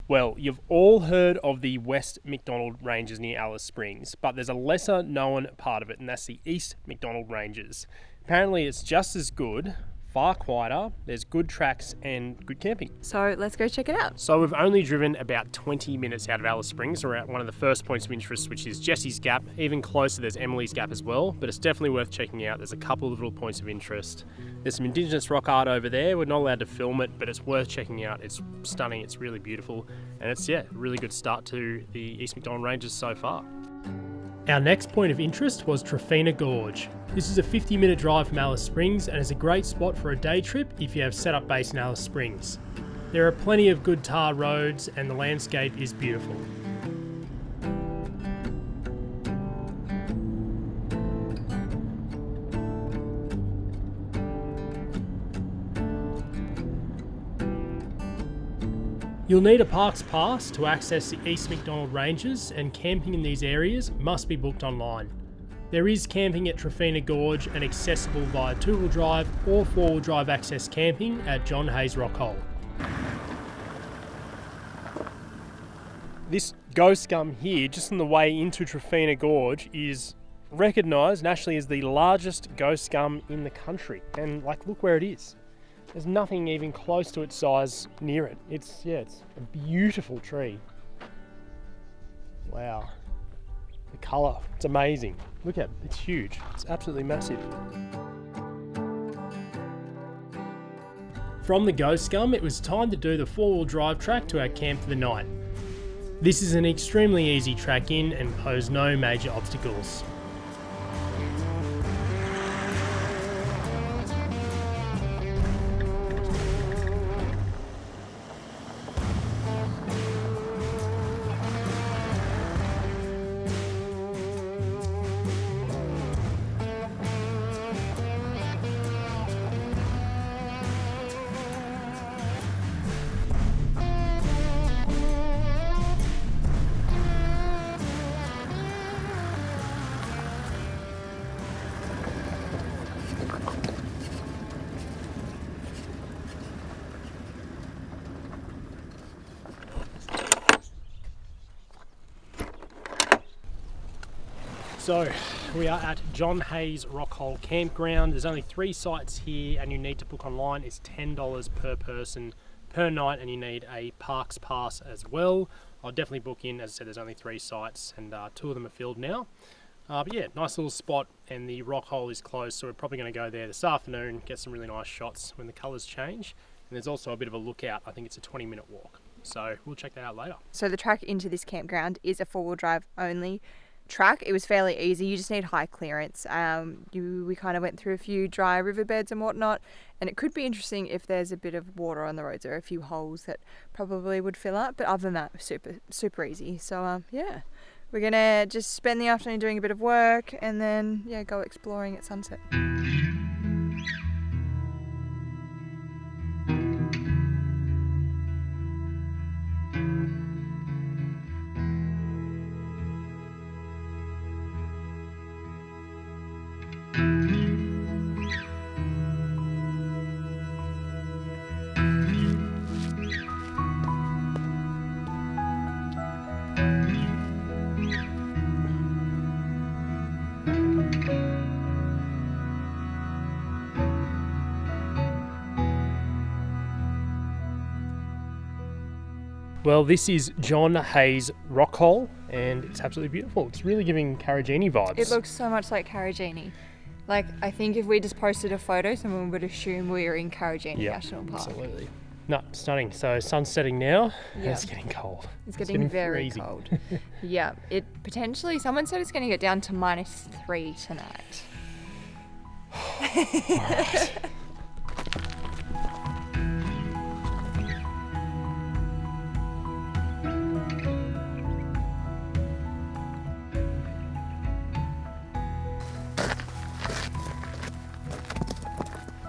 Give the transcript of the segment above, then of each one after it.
Well, you've all heard of the West Macdonnell Ranges near Alice Springs, but there's a lesser known part of it, and that's the East Macdonnell Ranges. Apparently it's just as good, far quieter, there's good tracks and good camping. So let's go check it out. So we've only driven about 20 minutes out of Alice Springs. We're at one of the first points of interest, which is Jessie's Gap. Even closer, there's Emily's Gap as well, but it's definitely worth checking out. There's a couple of little points of interest. There's some Indigenous rock art over there. We're not allowed to film it, but it's worth checking out. It's stunning, it's really beautiful, and it's, a really good start to the East Macdonnell Ranges so far. Our next point of interest was Trafina Gorge. This is a 50-minute drive from Alice Springs and is a great spot for a day trip if you have set up base in Alice Springs. There are plenty of good tar roads and the landscape is beautiful. You'll need a parks pass to access the East Macdonnell Ranges, and camping in these areas must be booked online. There is camping at Trafina Gorge and accessible via 2-wheel drive or 4-wheel drive access camping at John Hayes Rockhole. This ghost gum here, just on the way into Trafina Gorge, is recognised nationally as the largest ghost gum in the country. And look where it is. There's nothing even close to its size near it. It's a beautiful tree. Wow. The colour, it's amazing. Look at it, it's huge. It's absolutely massive. From the ghost gum, it was time to do the 4-wheel drive track to our camp for the night. This is an extremely easy track in and poses no major obstacles. So we are at John Hayes Rockhole Campground. There's only 3 sites here and you need to book online. It's $10 per person per night and you need a parks pass as well. I'll definitely book in. As I said, there's only 3 sites and 2 of them are filled now. But yeah, nice little spot, and the Rockhole is closed, so we're probably going to go there this afternoon, get some really nice shots when the colours change. And there's also a bit of a lookout. I think it's a 20-minute walk. So we'll check that out later. So the track into this campground is a 4-wheel drive only track. It was fairly easy. You just need high clearance. We kind of went through a few dry riverbeds and whatnot, and it could be interesting if there's a bit of water on the roads. There are a few holes that probably would fill up, but other than that, super easy. So yeah, we're gonna just spend the afternoon doing a bit of work and then go exploring at sunset. Well, this is John Hayes Rockhole, and it's absolutely beautiful. It's really giving Karajini vibes. It looks so much like Karajini. I think if we just posted a photo, someone would assume we are in Karajini National Park. Absolutely. No, stunning. So sun's setting now, and it's getting cold. It's getting very freezing. cold. Yeah, it potentially, someone said it's going to get down to -3 tonight. All right.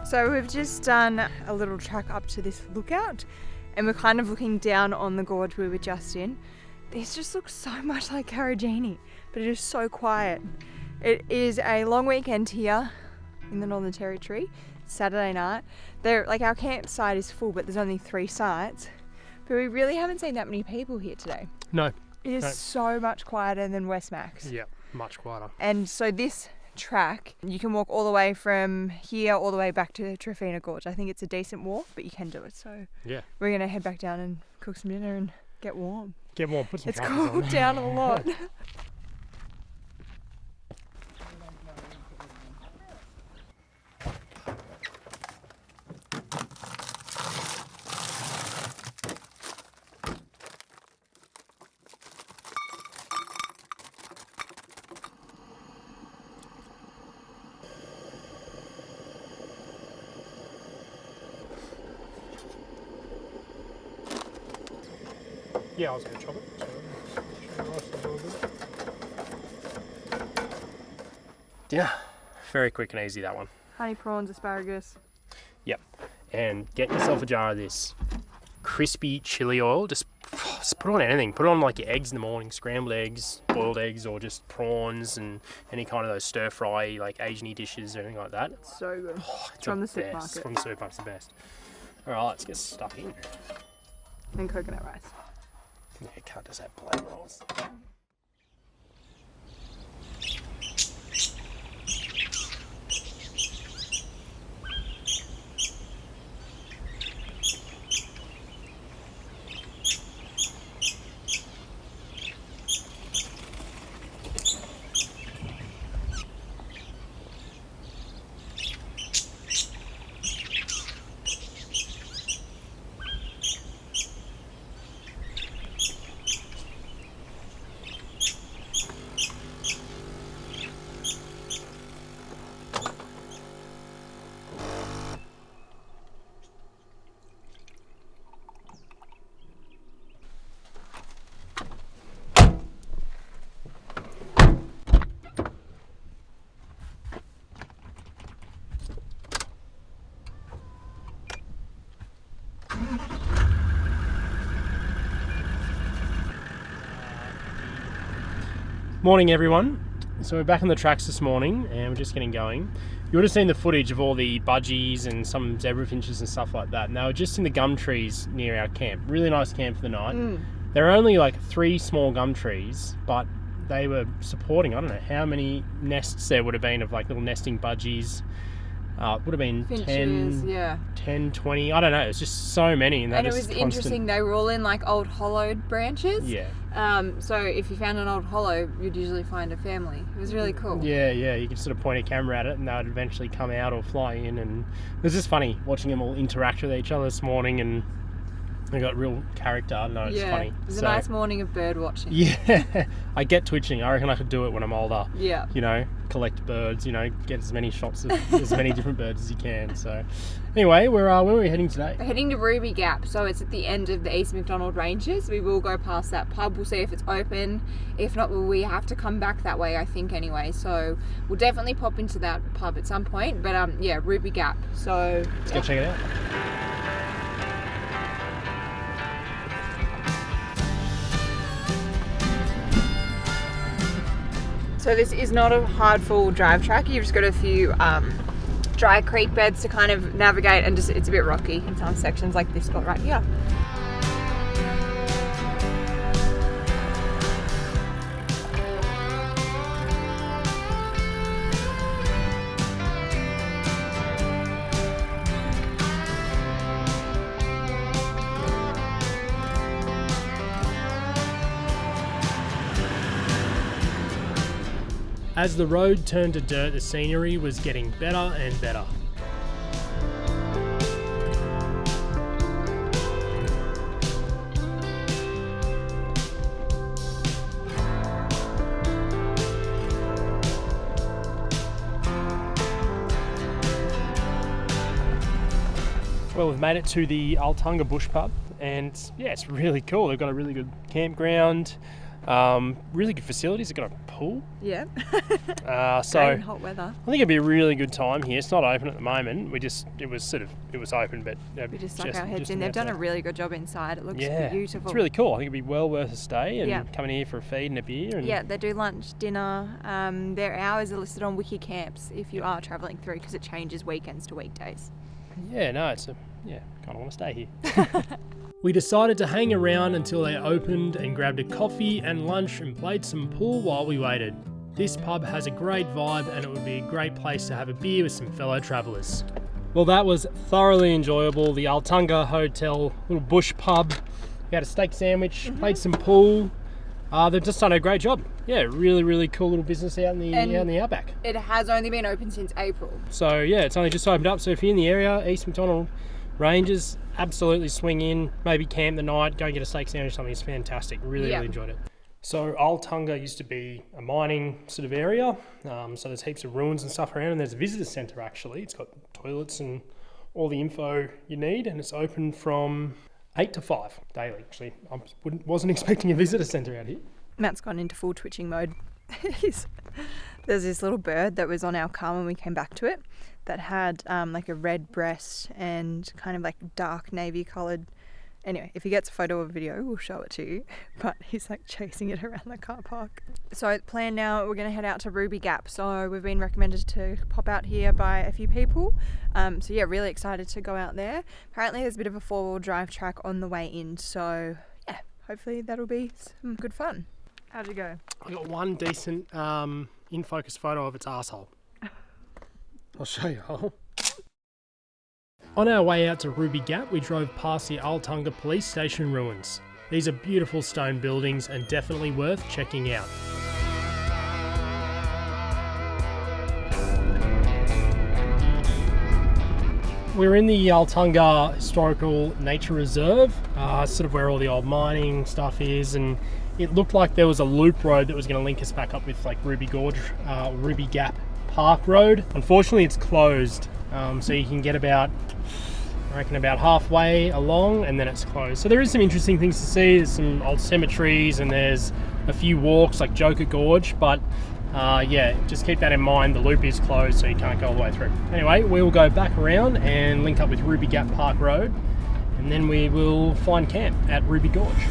So we've just done a little track up to this lookout, and we're kind of looking down on the gorge we were just in. This just looks so much like Karajini, but it is so quiet. It is a long weekend here in the Northern Territory. It's Saturday night. Our campsite is full, but there's only 3 sites. But we really haven't seen that many people here today. No. It is so much quieter than West Max. Yeah, much quieter. And so this track, you can walk all the way from here all the way back to Trafina Gorge. I think it's a decent walk, but you can do it. So yeah, we're going to head back down and cook some dinner and get warm. Get warm, put some It's trousers cooled on. down a lot. Yeah, I was going to chop it. Dinner. Very quick and easy, that one. Honey prawns, asparagus. Yep. And get yourself a jar of this crispy chili oil. Just put on anything. Put on like your eggs in the morning, scrambled eggs, boiled eggs, or just prawns and any kind of those stir fry, like Asian-y dishes or anything like that. So good. It's from the best. supermarket. From the supermarket's the best. Alright, let's get stuck in. And coconut rice. Yeah, can't just have plain rolls. Morning everyone. So we're back on the tracks this morning and we're just getting going. You would have seen the footage of all the budgies and some zebra finches and stuff like that. And they were just in the gum trees near our camp. Really nice camp for the night. There are only like 3 small gum trees, but they were supporting, I don't know how many nests there would have been of like little nesting budgies. Would have been Finches, 10, 20, I don't know. It's just so many. And it was interesting, they were all in like old hollowed branches. Yeah. So if you found an old hollow, you'd usually find a family. It was really cool. Yeah. You could sort of point a camera at it and they would eventually come out or fly in. And it was just funny watching them all interact with each other this morning, and they got real character. I don't know, it's funny. It was a nice morning of bird watching. Yeah. I get twitching. I reckon I could do it when I'm older. Yeah. You know, collect birds, you know, get as many shots of as many different birds as you can. So anyway, where are we heading today? We're heading to Ruby Gap, so it's at the end of the East Macdonnell Ranges. We will go past that pub. We'll see if it's open. If not, we have to come back that way, I think, anyway. So we'll definitely pop into that pub at some point. But yeah, Ruby Gap. So let's go check it out. So this is not a hard full drive track. You've just got a few dry creek beds to kind of navigate, and just it's a bit rocky in some sections, like this spot right here. As the road turned to dirt, the scenery was getting better and better. Well, we've made it to the Arltunga bush pub, and yeah, it's really cool. They've got a really good campground. Really good facilities. They've got a pool. Yeah. So Great in hot weather. I think it'd be a really good time here. It's not open at the moment. It was open, but We just stuck our heads in. They've done a really good job inside. It looks beautiful. It's really cool. I think it'd be well worth a stay and Yeah. coming here for a feed and a beer. And Yeah, they do lunch, dinner. Their hours are listed on Wiki Camps if you are travelling through, because it changes weekends to weekdays. yeah, no, kind of want to stay here. We decided to hang around until they opened and grabbed a coffee and lunch and played some pool while we waited. This pub has a great vibe and it would be a great place to have a beer with some fellow travellers. Well, that was thoroughly enjoyable. The Arltunga Hotel, little bush pub. We had a steak sandwich, played some pool. They've just done a great job. Yeah, really, really cool little business out in the outback. It has only been open since April. So yeah, it's only just opened up. So if you're in the area, East Macdonnell Ranges, absolutely swing in, maybe camp the night, go and get a steak sandwich or something. It's fantastic. Really enjoyed it. So Arltunga used to be a mining sort of area. So there's heaps of ruins and stuff around, and there's a visitor centre actually. It's got toilets and all the info you need, and it's open from 8 to 5 daily. Actually, I wasn't expecting a visitor centre out here. Matt's gone into full twitching mode. There's this little bird that was on our car when we came back to it that had like a red breast and kind of like dark navy coloured. Anyway, if he gets a photo or video, we'll show it to you. But he's like chasing it around the car park. So the plan now, we're going to head out to Ruby Gap. So we've been recommended to pop out here by a few people. So yeah, really excited to go out there. Apparently there's a bit of a 4-wheel drive track on the way in. So yeah, hopefully that'll be some good fun. How'd you go? I got one decent in-focus photo of its arsehole. I'll show you. On our way out to Ruby Gap, we drove past the Arltunga Police Station ruins. These are beautiful stone buildings and definitely worth checking out. We're in the Arltunga Historical Nature Reserve, sort of where all the old mining stuff is, and it looked like there was a loop road that was going to link us back up with like Ruby Gorge, Ruby Gap Park Road. Unfortunately, it's closed, so you can get about halfway along and then it's closed. So there is some interesting things to see. There's some old cemeteries and there's a few walks like Joker Gorge, but yeah, just keep that in mind. The loop is closed, so you can't go all the way through. Anyway, we'll go back around and link up with Ruby Gap Park Road, and then we will find camp at Ruby Gorge.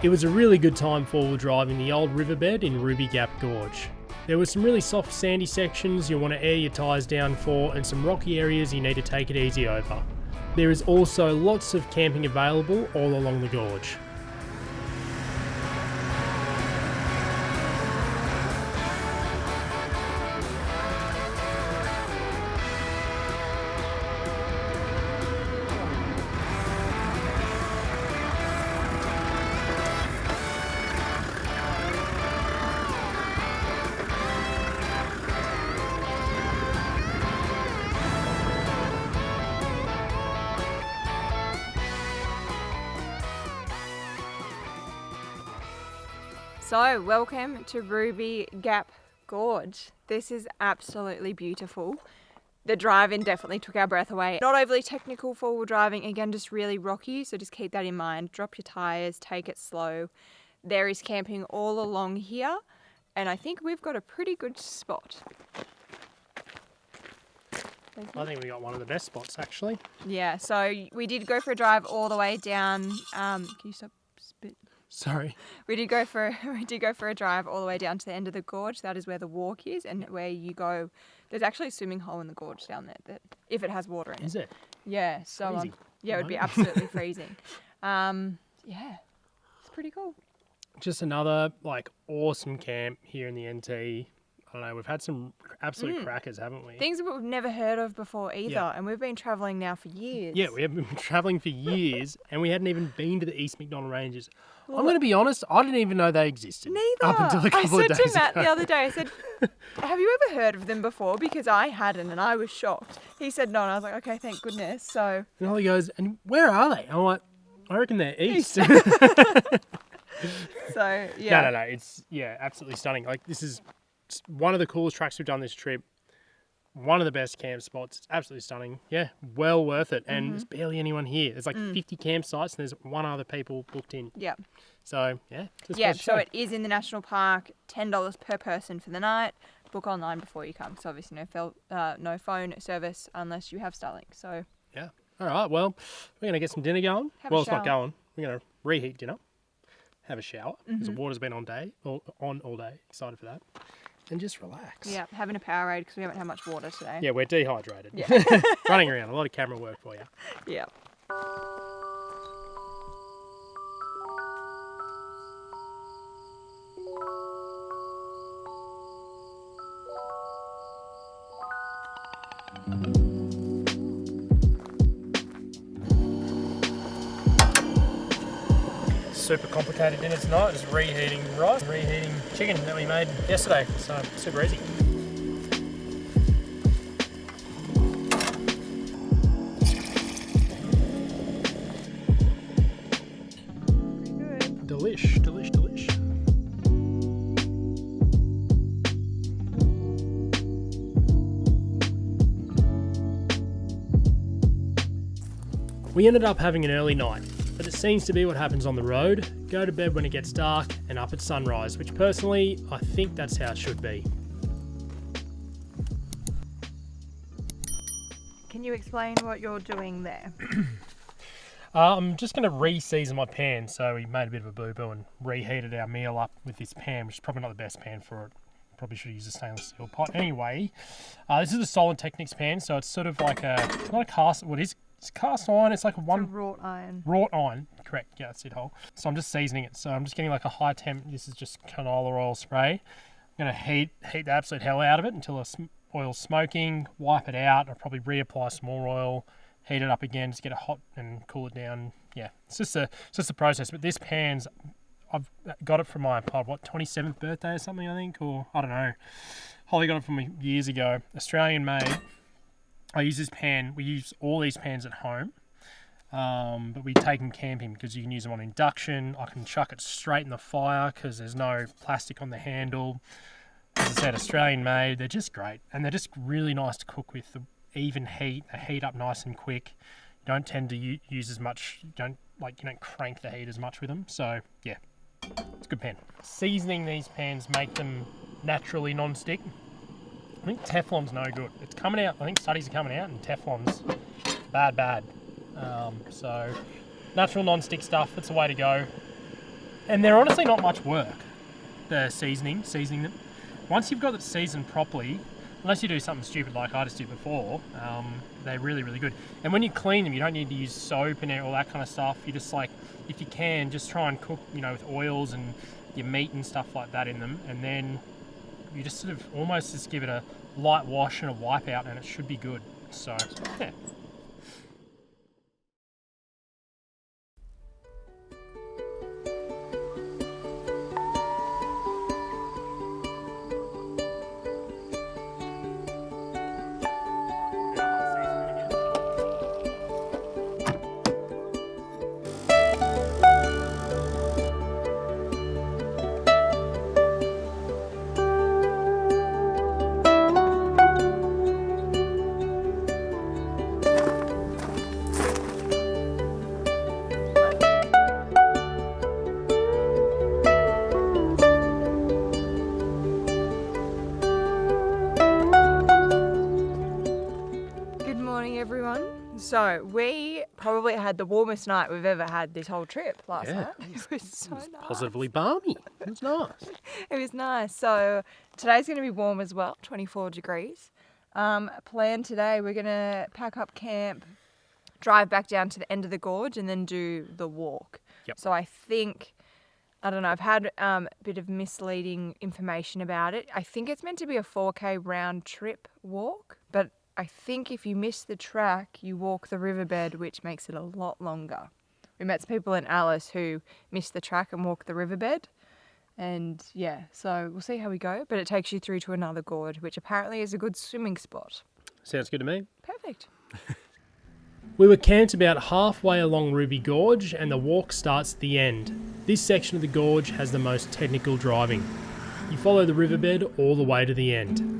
It was a really good time four-wheel driving the old riverbed in Ruby Gap Gorge. There were some really soft sandy sections you'll want to air your tyres down for, and some rocky areas you need to take it easy over. There is also lots of camping available all along the gorge. So, welcome to Ruby Gap Gorge. This is absolutely beautiful. The drive-in definitely took our breath away. Not overly technical four-wheel driving, again, just really rocky, so just keep that in mind. Drop your tyres, take it slow. There is camping all along here, and I think we've got a pretty good spot. I think we got one of the best spots, actually. Yeah, so we did go for a drive all the way down. Can you stop spit? Sorry. We did go for a drive all the way down to the end of the gorge. That is where the walk is, and where you go. There's actually a swimming hole in the gorge down there, that if it has water in it. Is it? Yeah. So yeah, it would be absolutely freezing. Yeah, it's pretty cool. Just another like awesome camp here in the NT. I don't know, we've had some absolute crackers, haven't we? Things that we've never heard of before either, and we've been travelling now for years. Yeah, we have been travelling for years, and we hadn't even been to the East Macdonnell Ranges. I'm going to be honest, I didn't even know they existed. Neither. Up until a couple of days I said to Matt ago. the other day, I said, have you ever heard of them before? Because I hadn't, and I was shocked. He said no, and I was like, okay, thank goodness. So. And Ollie goes, and where are they? I'm like, I reckon they're east. So, yeah. No. It's, absolutely stunning. Like, this is one of the coolest tracks we've done this trip. One of the best camp spots. It's absolutely stunning. Yeah, well worth it. And there's barely anyone here. There's like 50 campsites and there's one other people booked in. Yeah. So, yeah. So it is in the national park, $10 per person for the night. Book online before you come. So obviously no phone service unless you have Starlink. So. Yeah. All right, well, we're going to get some dinner going. It's not going. We're going to reheat dinner. Have a shower because the water's been on all day. Excited for that. And just relax. Yeah, having a Powerade because we haven't had much water today. Yeah, we're dehydrated. Yeah. Running around, a lot of camera work for you. Yeah. Super complicated dinner tonight, just reheating rice, reheating chicken that we made yesterday, so super easy. Delish. We ended up having an early night, but it seems to be what happens on the road. Go to bed when it gets dark and up at sunrise, which personally, I think that's how it should be. Can you explain what you're doing there? I'm just going to re-season my pan, so we made a bit of a boo-boo and reheated our meal up with this pan, which is probably not the best pan for it. Probably should use a stainless steel pot. Anyway, this is the Solid Technics pan, so it's sort of like not a cast, what is it? It's cast iron. It's like a wrought iron. Wrought iron, correct. Yeah, that's it, whole. So I'm just seasoning it. So I'm just getting like a high temp. This is just canola oil spray. I'm going to heat the absolute hell out of it until the oil's smoking, wipe it out. I'll probably reapply some more oil, heat it up again, just get it hot and cool it down. Yeah, it's just a process. But this pan's, I've got it for my 27th birthday or something, I think, or I don't know. Holly got it for me years ago. Australian made. I use this pan. We use all these pans at home, but we take them camping because you can use them on induction. I can chuck it straight in the fire because there's no plastic on the handle. As I said, Australian made. They're just great, and they're just really nice to cook with. The even heat. They heat up nice and quick. You don't tend to use as much. You don't crank the heat as much with them. So yeah, it's a good pan. Seasoning these pans make them naturally non-stick. I think Teflon's no good. It's coming out. I think studies are coming out, and Teflon's bad. So natural non-stick stuff. That's the way to go. And they're honestly not much work. The seasoning them. Once you've got it seasoned properly, unless you do something stupid like I just did before, they're really, really good. And when you clean them, you don't need to use soap and all that kind of stuff. You just if you can, just try and cook, with oils and your meat and stuff like that in them, and then you just sort of almost just give it a light wash and a wipe out and it should be good. So, yeah. So we probably had the warmest night we've ever had this whole trip last night. It was so nice. Positively balmy. It was nice. It was nice. So today's going to be warm as well, 24 degrees. Plan today, we're going to pack up camp, drive back down to the end of the gorge and then do the walk. Yep. So I think I don't know. I've had a bit of misleading information about it. I think it's meant to be a 4K round trip walk, but I think if you miss the track, you walk the riverbed, which makes it a lot longer. We met some people in Alice who missed the track and walked the riverbed. And yeah, so we'll see how we go. But it takes you through to another gorge, which apparently is a good swimming spot. Sounds good to me. Perfect. We were camped about halfway along Ruby Gorge and the walk starts at the end. This section of the gorge has the most technical driving. You follow the riverbed all the way to the end.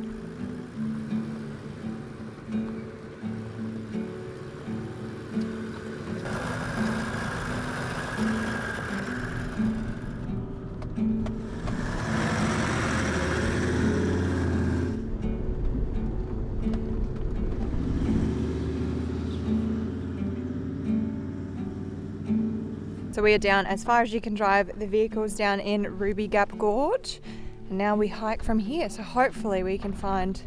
So we are down as far as you can drive the vehicles down in Ruby Gap Gorge. And now we hike from here. So hopefully we can find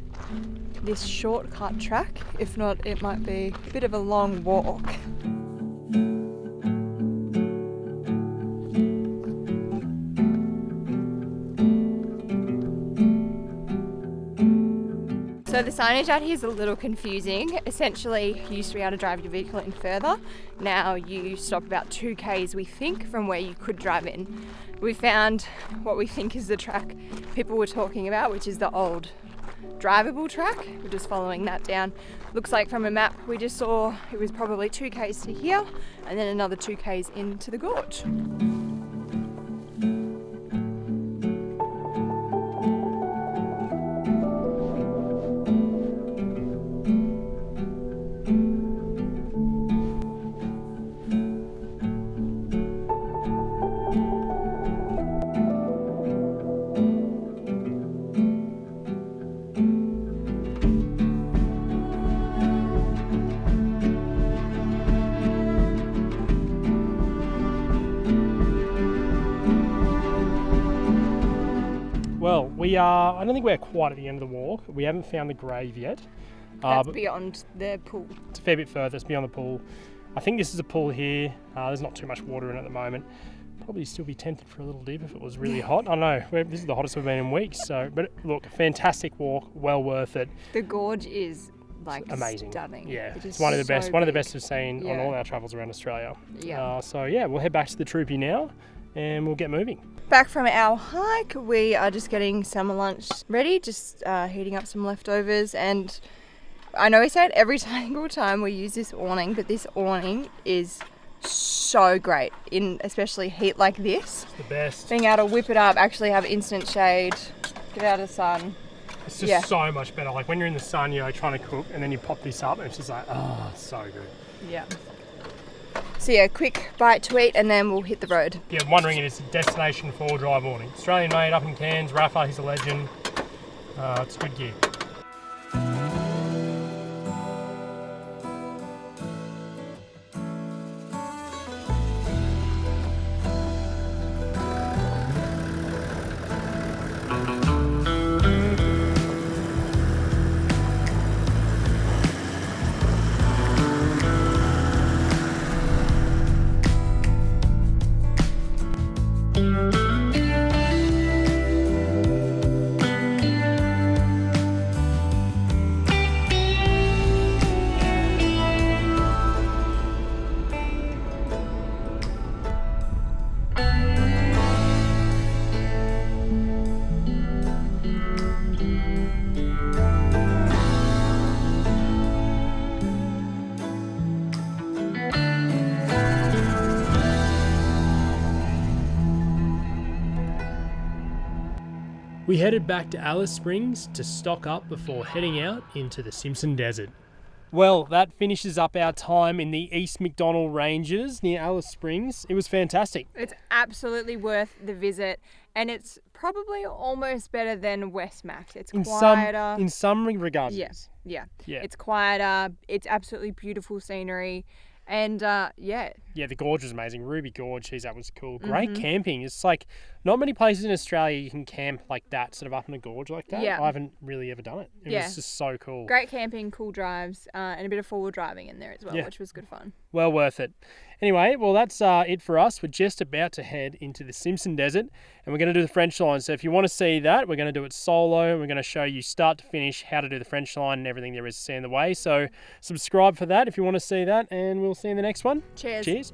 this shortcut track. If not, it might be a bit of a long walk. So the signage out here is a little confusing. Essentially, you used to be able to drive your vehicle in further. Now you stop about 2 k's, we think, from where you could drive in. We found what we think is the track people were talking about, which is the old drivable track. We're just following that down. Looks like from a map we just saw it was probably 2 k's to here and then another 2 k's into the gorge. Well, I don't think we're quite at the end of the walk. We haven't found the grave yet. That's beyond the pool. It's a fair bit further, it's beyond the pool. I think this is a pool here. There's not too much water in it at the moment. Probably still be tempted for a little dip if it was really hot. I know, this is the hottest we've been in weeks. But look, fantastic walk, well worth it. The gorge is like amazing, stunning. Yeah, it's one of the best. So one of the big. best we've seen on all our travels around Australia. Yeah. So yeah, we'll head back to the Troopy now, and we'll get moving. Back from our hike, we are just getting some lunch ready, just heating up some leftovers. And I know we say it every single time we use this awning, but this awning is so great in especially heat like this. It's the best. Being able to whip it up, actually have instant shade, get out of the sun. It's just so much better. Like when you're in the sun, you're like trying to cook, and then you pop this up, and it's just like, oh, so good. Yeah. So yeah, quick bite to eat, and then we'll hit the road. Yeah, wondering it is a destination for drive awning. Australian made, up in Cairns. Rafa, he's a legend. It's good gear. We headed back to Alice Springs to stock up before heading out into the Simpson Desert. Well, that finishes up our time in the East Macdonnell Ranges near Alice Springs. It was fantastic. It's absolutely worth the visit, and it's probably almost better than West Mac. It's quieter. In some regards. Yeah. It's quieter. It's absolutely beautiful scenery. And yeah, the gorge was amazing. Ruby Gorge, geez, that was cool. Great camping. It's like Not many places in Australia you can camp like that, sort of up in a gorge like that. Yeah. I haven't really ever done it. It Yeah. was just so cool. Great camping, cool drives, and a bit of forward driving in there as well, Yeah. which was good fun. Well worth it. Anyway, well, that's it for us. We're just about to head into the Simpson Desert, and we're going to do the French line. So if you want to see that, we're going to do it solo, and we're going to show you start to finish how to do the French line and everything there is to see in the way. So subscribe for that if you want to see that, and we'll see you in the next one. Cheers. Cheers.